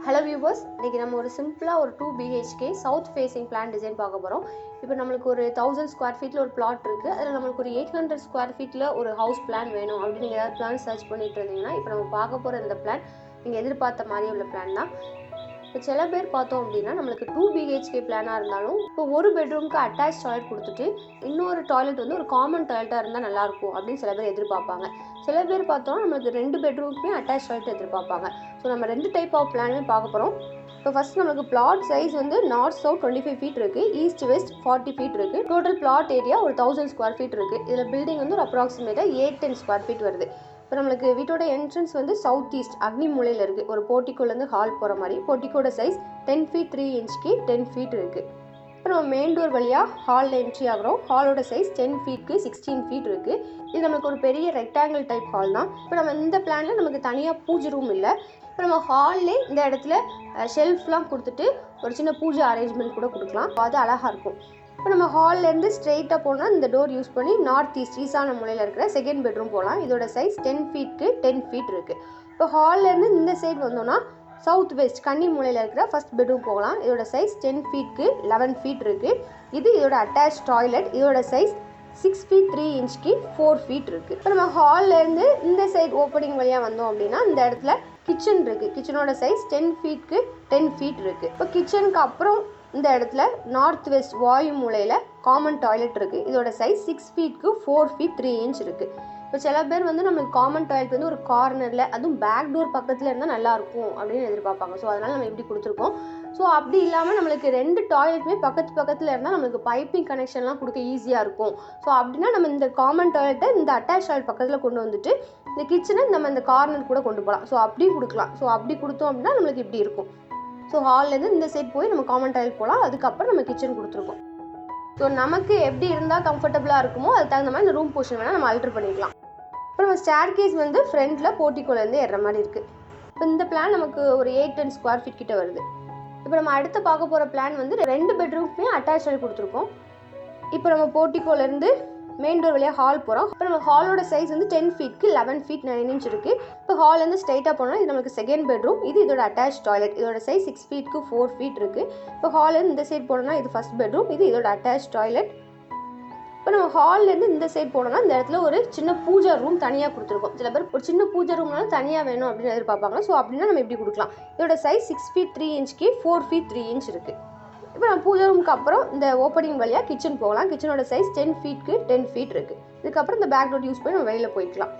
Hello viewers, இன்னைக்கு நம்ம ஒரு சிம்பிளா ஒரு 2 BHK South Facing plan design பார்க்க போறோம். இப்போ நமக்கு ஒரு 1000 square feetல ஒரு plot இருக்கு. அதுல நமக்கு ஒரு 800 square feetல ஒரு house plan வேணும் அப்படி நீங்க ஏதாவது plan search பண்ணிட்டு இருந்தீங்கன்னா இப்போ நம்ம பார்க்க போற இந்த plan நீங்க எதிர்பார்த்த மாதிரி உள்ள plan தான். இப்போ சில பேர் பார்த்தோம் அப்படின்னா நம்மளுக்கு 2 BHK பிளானாக இருந்தாலும் இப்போ ஒரு பெட்ரூமுக்கு அட்டாச் டாய்லெட் கொடுத்துட்டு இன்னொரு டாய்லெட் வந்து ஒரு காமன் டாய்லெட்டாக இருந்தால் நல்லாயிருக்கும் அப்படின்னு சில பேர் எதிர்பார்ப்பாங்க. சில பேர் பார்த்தோம்னா நம்மளுக்கு 2 பெட்ரூமுக்குமே அட்டாச் டாய்லெட் எதிர்பார்ப்பாங்க. ஸோ நம்ம 2 டைப் ஆஃப் பிளானுமே பார்க்க போகிறோம். இப்போ ஃபர்ஸ்ட் நம்மளுக்கு பிளாட் சைஸ் வந்து நார்த் சவுத் 25 ஃபீட் இருக்குது, ஈஸ்ட் வெஸ்ட் 40 ஃபீட் இருக்குது. டோட்டல் பிளாட் ஏரியா ஒரு 1000 ஸ்கொயர் ஃபீட் இருக்குது. இதில் பில்டிங் வந்து ஒரு அப்ராக்சிமேட்டாக 810 ஸ்கொயர் ஃபீட் வருது. இப்போ நம்மளுக்கு வீட்டோட என்ட்ரன்ஸ் வந்து சவுத் ஈஸ்ட் அக்னி மூலையில் இருக்குது. ஒரு போர்ட்டிக்கோலேருந்து ஹால் போகிற மாதிரி. போர்ட்டிக்கோட சைஸ் 10 ஃபீட் 3 இன்ச்சுக்கு 10 ஃபீட் இருக்குது. இப்போ நம்ம மெயின் டோர் வழியாக ஹாலில் என்ட்ரி ஆகிறோம். ஹாலோட சைஸ் 10 ஃபீட்க்கு 16 ஃபீட் இருக்குது. இது நமக்கு ஒரு பெரிய ரெக்டாங்கிள் டைப் ஹால் தான். இப்போ நம்ம இந்த பிளானில் நமக்கு தனியாக பூஜை ரூம் இல்லை. இப்போ நம்ம ஹால்லே இந்த இடத்துல ஷெல்ஃப்லாம் கொடுத்துட்டு ஒரு சின்ன பூஜை அரேஞ்ச்மெண்ட் கூட கொடுக்கலாம். அது அழகாக இருக்கும். இப்போ நம்ம ஹால்லேருந்து ஸ்ட்ரெயிட்டாக போனால் இந்த டோர் யூஸ் பண்ணி நார்த் ஈஸ்ட் ஈசான மூலையில் இருக்கிற செகண்ட் பெட்ரூம் போகலாம். இதோட சைஸ் 10 ஃபீட்க்கு 10 ஃபீட் இருக்குது. இப்போ ஹால்லேருந்து இந்த சைடு வந்தோன்னா சவுத் வெஸ்ட் கன்னி மூலையில் இருக்கிற ஃபர்ஸ்ட் பெட்ரூம் போகலாம். இதோட சைஸ் 10 ஃபீட்க்கு 11 ஃபீட் இருக்குது. இது இதோட அட்டாச் டாய்லெட். இதோட சைஸ் 6 ஃபீட் 3 இன்ச்சுக்கு 4 ஃபீட் இருக்குது. இப்போ நம்ம ஹால்லேருந்து இந்த சைடு ஓப்பனிங் வழியாக வந்தோம் அப்படின்னா இந்த இடத்துல கிச்சன் இருக்குது. கிச்சனோட சைஸ் 10 ஃபீட்க்கு 10 ஃபீட் இருக்குது. இப்போ கிச்சனுக்கு அப்புறம் இந்த இடத்துல நார்த் வெஸ்ட் வாயு மூலையில் காமன் டாய்லெட் இருக்குது. இதோட சைஸ் 6 ஃபீட்க்கு 4 ஃபீட் 3 இன்ச் இருக்குது. இப்போ சில பேர் வந்து நம்மளுக்கு காமன் டாய்லெட் வந்து ஒரு கார்னரில் அதுவும் பேக் டோர் பக்கத்தில் இருந்தால் நல்லாயிருக்கும் அப்படின்னு எதிர்பார்ப்பாங்க. ஸோ அதனால் நம்ம இப்படி கொடுத்துருக்கோம். ஸோ அப்படி இல்லாமல் நம்மளுக்கு 2 டாய்லெட்டுமே பக்கத்தில் இருந்தால் நம்மளுக்கு பைப்பிங் கனெக்ஷன்லாம் கொடுக்க ஈஸியாக இருக்கும். ஸோ அப்படின்னா நம்ம இந்த காமன் டாய்லெட்டை இந்த அட்டாச் டாய்லெட் பக்கத்தில் கொண்டு வந்துட்டு இந்த கிச்சனை நம்ம இந்த கார்னர் கூட கொண்டு போகலாம். ஸோ அப்படியும் கொடுக்கலாம். ஸோ அப்படி கொடுத்தோம் அப்படின்னா நம்மளுக்கு இப்படி இருக்கும். ஸோ ஹால்லேருந்து இந்த சைட் போய் நம்ம காமன் டாய்லெட் போகலாம். அதுக்கப்புறம் நம்ம கிச்சன் கொடுத்துருக்கோம். ஸோ நமக்கு எப்படி இருந்தால் கம்ஃபர்டபுளாக இருக்குமோ அதுக்கு தகுந்த மாதிரி இந்த ரூம் போர்ஷன் வேணால் நம்ம ஆல்டர் பண்ணிக்கலாம். அப்புறம் நம்ம ஸ்டேர் கேஸ் வந்து ஃப்ரண்ட்டில் போர்ட்டிக்கோலேருந்து ஏறுற மாதிரி இருக்குது. இப்போ இந்த பிளான் நமக்கு ஒரு 810 ஸ்கொயர் ஃபீட் கிட்ட வருது. இப்போ நம்ம அடுத்து பார்க்க போகிற பிளான் வந்து 2 பெட்ரூம்க்குமே அட்டாச் டாய்லெட் கொடுத்துருக்கோம். இப்போ நம்ம போர்ட்டிக்கோலேருந்து மெயின் டோர் வழியாக ஹால் போகிறோம். இப்போ நம்ம ஹாலோட சைஸ் வந்து 10 ஃபீட்க்கு 11 ஃபீட் 9 இன்ச் இருக்குது. இப்போ ஹால்லேருந்து ஸ்ட்ரைட்டாக போனால் இது நமக்கு செகண்ட் பெட்ரூம். இது இதோட அட்டாச் டாய்லெட். இதோட சைஸ் 6 ஃபீட்க்கு 4 ஃபீட் இருக்குது. இப்போ ஹால்லேருந்து இந்த சைட் போனோம்னா இது ஃபர்ஸ்ட் பெட்ரூம். இது இதோட அட்டாச் டாய்லெட். இப்போ நம்ம ஹால்லேருந்து இந்த சைட் போனோம்னா இந்த இடத்துல ஒரு சின்ன பூஜை ரூம் தனியாக கொடுத்துருக்கோம். சில பேர் ஒரு சின்ன பூஜை ரூம்னாலும் தனியாக வேணும் அப்படின்னு எதிர்பார்ப்பாங்க. ஸோ அப்படின்னா நம்ம இப்படி கொடுக்கலாம். இதோட சைஸ் 6 ஃபீட் 3 இன்ச்சுக்கு 4 ஃபீட் 3 இன்ச் இருக்குது. இப்போ நம்ம பூஜை ரூமுக்கு அப்புறம் இந்த ஓப்பனிங் வழியாக கிச்சன் போகலாம். கிச்சனோட சைஸ் 10 ஃபீட்க்கு 10 ஃபீட் இருக்குது. இதுக்கப்புறம் இந்த பேக் டோர் யூஸ் பண்ணி நம்ம வெளியில் போய்க்கலாம்.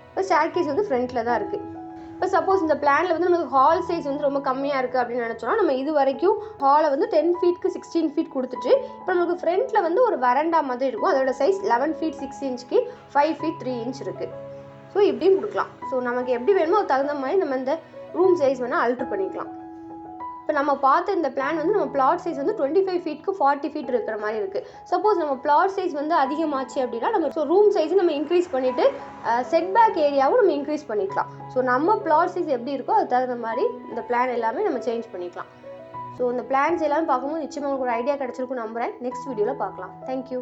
இப்போ ஸ்டேர் கேஸ் வந்து ஃப்ரண்ட்டில் தான் இருக்குது. இப்போ சப்போஸ் இந்த பிளானில் வந்து நமக்கு ஹால் சைஸ் வந்து ரொம்ப கம்மியாக இருக்குது அப்படின்னு நினச்சோன்னா நம்ம இது வரைக்கும் ஹாலை வந்து 10 ஃபீட்க்கு 16 ஃபீட் கொடுத்துட்டு இப்போ நமக்கு ஃப்ரண்ட்டில் வந்து ஒரு வரண்டா மாதிரி இருக்கும். அதோட சைஸ் 11 ஃபீட் 6 இன்ச்சுக்கு 5 ஃபீட் 3 இன்ச் இருக்குது. ஸோ இப்படியும் கொடுக்கலாம். ஸோ நமக்கு எப்படி வேணுமோ அது தகுந்த மாதிரி நம்ம இந்த ரூம் சைஸ் வேணால் ஆல்ட்ரு பண்ணிக்கலாம். இப்போ நம்ம பார்த்த இந்த பிளான் வந்து நம்ம பிளாட் சைஸ் வந்து 25 ஃபீட்க்கு 40 ஃபீட் இருக்கிற மாதிரி இருக்குது. சப்போஸ் நம்ம பிளாட் சைஸ் வந்து அதிகமாச்சு அப்படின்னா நம்ம ரூம் சைஸ் நம்ம இன்க்ரீஸ் பண்ணிவிட்டு செட் பேக் ஏரியாவும் நம்ம இன்க்ரீஸ் பண்ணிக்கலாம். ஸோ நம்ம பிளாட் சைஸ் எப்படி இருக்கோ அது தகுந்த மாதிரி இந்த பிளான் எல்லாமே நம்ம சேஞ்ச் பண்ணிக்கலாம். ஸோ இந்த பிளான்ஸ் எல்லாமே பார்க்கும்போது நிச்சயமாக உங்களுக்கு ஒரு ஐடியா கிடச்சிருக்கும் நம்புகிறேன். நெக்ஸ்ட் வீடியோவில் பார்க்கலாம். தேங்க்யூ.